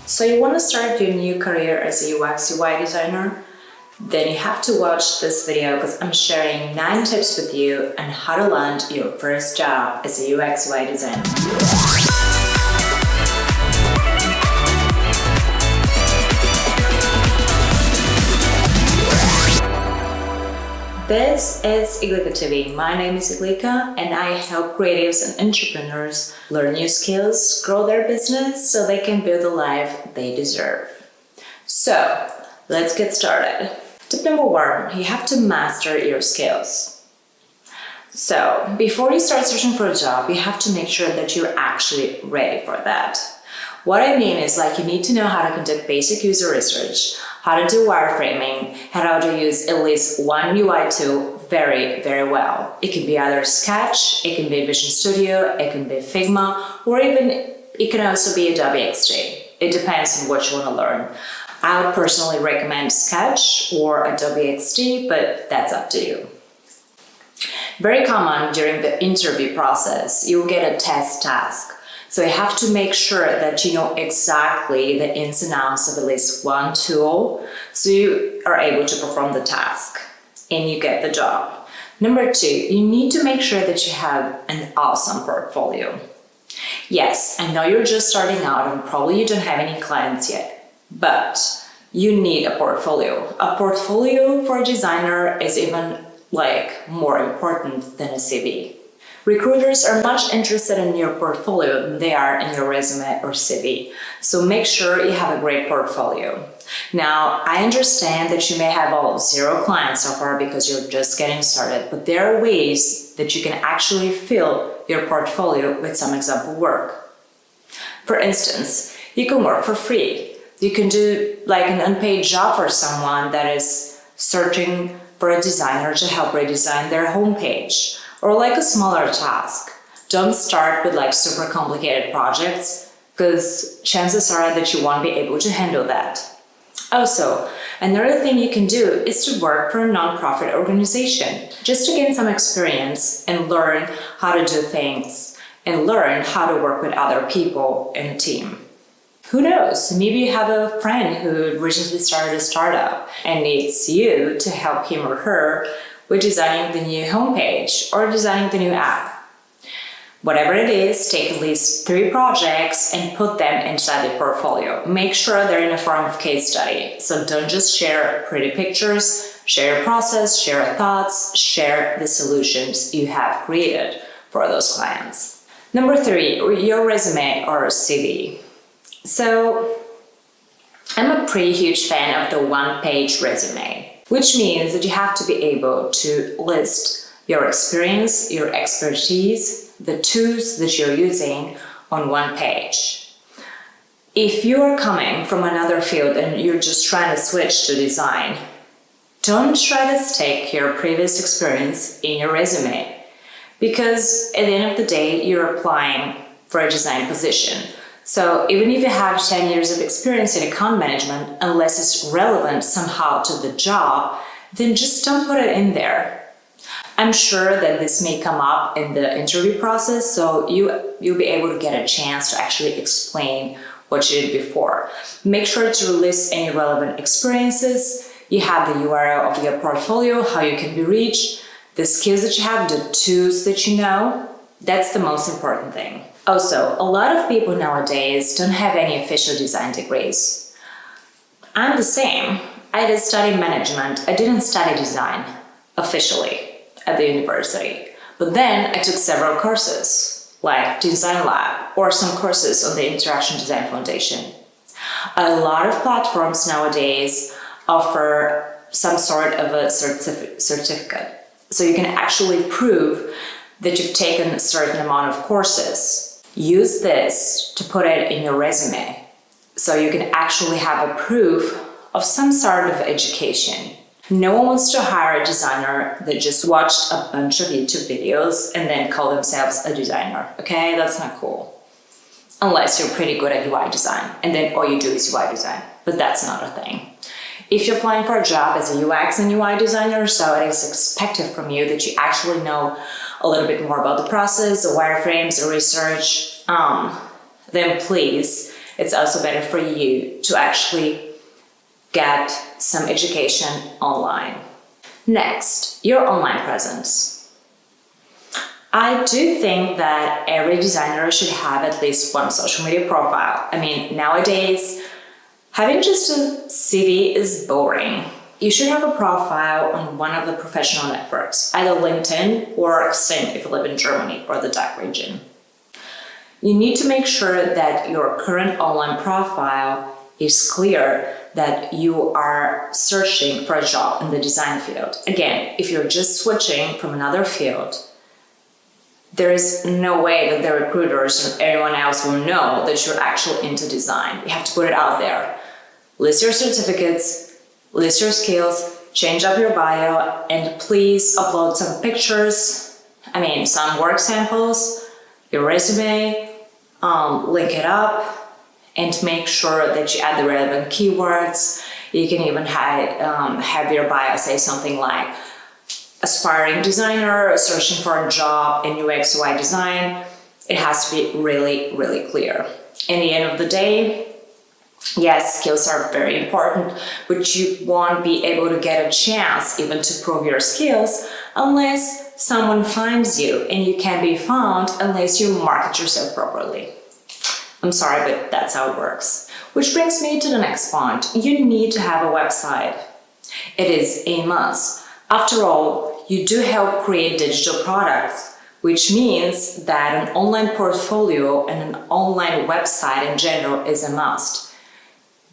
So you want to start your new career as a UX UI designer? Then you have to watch this video because I'm sharing 9 tips with you on how to land your first job as a UX UI designer. This is Iglika TV. My name is Iglika and I help creatives and entrepreneurs learn new skills, grow their business so they can build the life they deserve. So, let's get started. Tip number 1, you have to master your skills. So, before you start searching for a job, you have to make sure that you're actually ready for that. What I mean is you need to know how to conduct basic user research, how to do wireframing, how to use at least one UI tool very, very well. It can be either Sketch, it can be Vision Studio, it can be Figma, or even it can also be Adobe XD. It depends on what you want to learn. I would personally recommend Sketch or Adobe XD, but that's up to you. Very common during the interview process, you'll get a test task. So you have to make sure that you know exactly the ins and outs of at least one tool so you are able to perform the task and you get the job. Number 2, you need to make sure that you have an awesome portfolio. Yes, I know you're just starting out and probably you don't have any clients yet, but you need a portfolio. A portfolio for a designer is even more important than a CV. Recruiters are much interested in your portfolio than they are in your resume or CV. So make sure you have a great portfolio. Now, I understand that you may have 0 clients so far because you're just getting started, but there are ways that you can actually fill your portfolio with some example work. For instance, you can work for free. You can do an unpaid job for someone that is searching for a designer to help redesign their homepage. Or a smaller task. Don't start with super complicated projects because chances are that you won't be able to handle that. Also, another thing you can do is to work for a nonprofit organization just to gain some experience and learn how to do things and learn how to work with other people in a team. Who knows, maybe you have a friend who recently started a startup and needs you to help him or her with designing the new homepage or designing the new app. Whatever it is, take at least 3 projects and put them inside the portfolio. Make sure they're in a form of case study. So don't just share pretty pictures, share your process, share your thoughts, share the solutions you have created for those clients. Number 3, your resume or CV. So I'm a pretty huge fan of the one-page resume, which means that you have to be able to list your experience, your expertise, the tools that you're using on one page. If you are coming from another field and you're just trying to switch to design, don't try to stick your previous experience in your resume because at the end of the day, you're applying for a design position. So even if you have 10 years of experience in account management, unless it's relevant somehow to the job, then just don't put it in there. I'm sure that this may come up in the interview process, so you'll be able to get a chance to actually explain what you did before. Make sure to list any relevant experiences. You have the URL of your portfolio, how you can be reached, the skills that you have, the tools that you know. That's the most important thing. Also, a lot of people nowadays don't have any official design degrees. I'm the same. I did study management. I didn't study design officially at the university. But then I took several courses, like Design Lab or some courses on the Interaction Design Foundation. A lot of platforms nowadays offer some sort of a certificate. So you can actually prove that you've taken a certain amount of courses. Use this to put it in your resume so you can actually have a proof of some sort of education. No one wants to hire a designer that just watched a bunch of YouTube videos and then call themselves a designer, okay? That's not cool. Unless you're pretty good at UI design and then all you do is UI design, but that's not a thing. If you're applying for a job as a UX and UI designer, so it is expected from you that you actually know a little bit more about the process, the wireframes, the research, then please it's also better for you to actually get some education online. Next, your online presence. I do think that every designer should have at least one social media profile. I mean, nowadays, having just a CV is boring. You should have a profile on one of the professional networks, either LinkedIn or Xing if you live in Germany or the DACH region. You need to make sure that your current online profile is clear, that you are searching for a job in the design field. Again, if you're just switching from another field, there is no way that the recruiters and everyone else will know that you're actually into design. You have to put it out there. List your certificates, list your skills, change up your bio, and please upload some pictures, some work samples, your resume, link it up, and make sure that you add the relevant keywords. You can even have your bio say something like aspiring designer, searching for a job in UX UI design. It has to be really, really clear. In the end of the day, yes, skills are very important, but you won't be able to get a chance even to prove your skills unless someone finds you, and you can't be found unless you market yourself properly. I'm sorry, but that's how it works. Which brings me to the next point. You need to have a website. It is a must. After all, you do help create digital products, which means that an online portfolio and an online website in general is a must.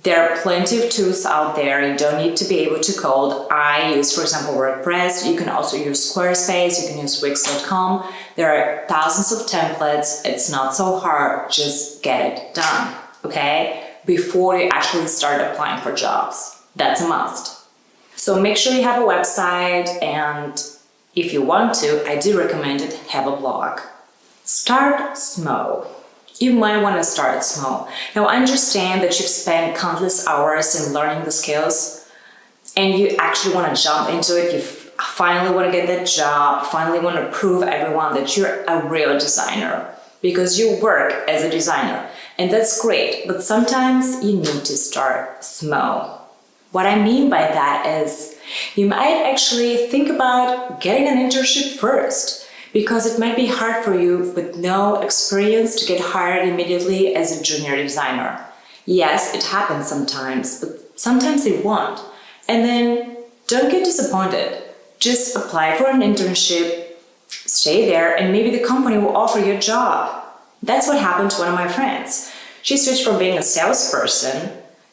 There are plenty of tools out there. You don't need to be able to code. I use, for example, WordPress. You can also use Squarespace. You can use Wix.com. There are thousands of templates. It's not so hard. Just get it done, okay? Before you actually start applying for jobs. That's a must. So make sure you have a website, and if you want to, I do recommend it, have a blog. Start small. You might want to start small. Now, understand that you've spent countless hours in learning the skills, and you actually want to jump into it. You finally want to get that job, finally want to prove everyone that you're a real designer because you work as a designer, and that's great, but sometimes you need to start small. What I mean by that is you might actually think about getting an internship first, because it might be hard for you with no experience to get hired immediately as a junior designer. Yes, it happens sometimes, but sometimes it won't. And then don't get disappointed. Just apply for an internship, stay there, and maybe the company will offer you a job. That's what happened to one of my friends. She switched from being a salesperson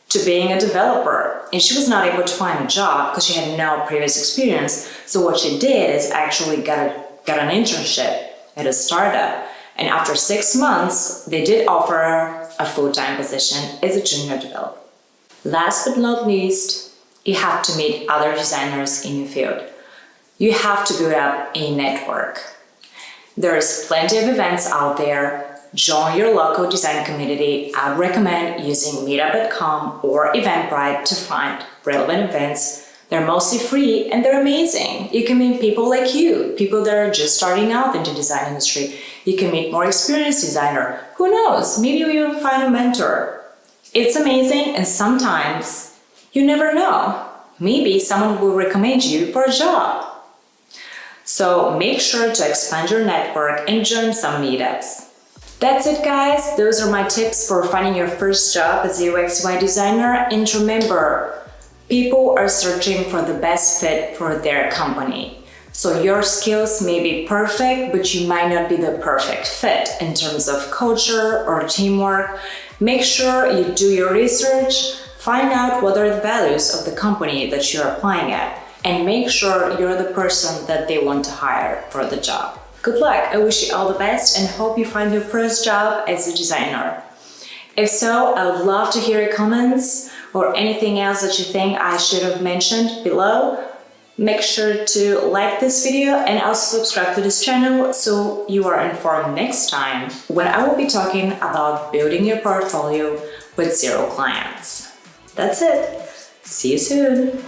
to being a developer, and she was not able to find a job because she had no previous experience. So what she did is actually got an internship at a startup, and after 6 months they did offer her a full-time position as a junior developer. Last but not least, you have to meet other designers in your field. You have to build up a network. There's plenty of events out there. Join your local design community. I recommend using meetup.com or Eventbrite to find relevant events. They're mostly free and they're amazing. You can meet people like you, people that are just starting out in the design industry. You can meet more experienced designer. Who knows? Maybe you will find a mentor. It's amazing, and sometimes you never know. Maybe someone will recommend you for a job. So make sure to expand your network and join some meetups. That's it, guys. Those are my tips for finding your first job as a UX/UI designer. And remember, people are searching for the best fit for their company. So your skills may be perfect, but you might not be the perfect fit in terms of culture or teamwork. Make sure you do your research, find out what are the values of the company that you're applying at, and make sure you're the person that they want to hire for the job. Good luck! I wish you all the best and hope you find your first job as a designer. If so, I would love to hear your comments or anything else that you think I should have mentioned below. Make sure to like this video and also subscribe to this channel so you are informed next time when I will be talking about building your portfolio with 0 clients. That's it. See you soon.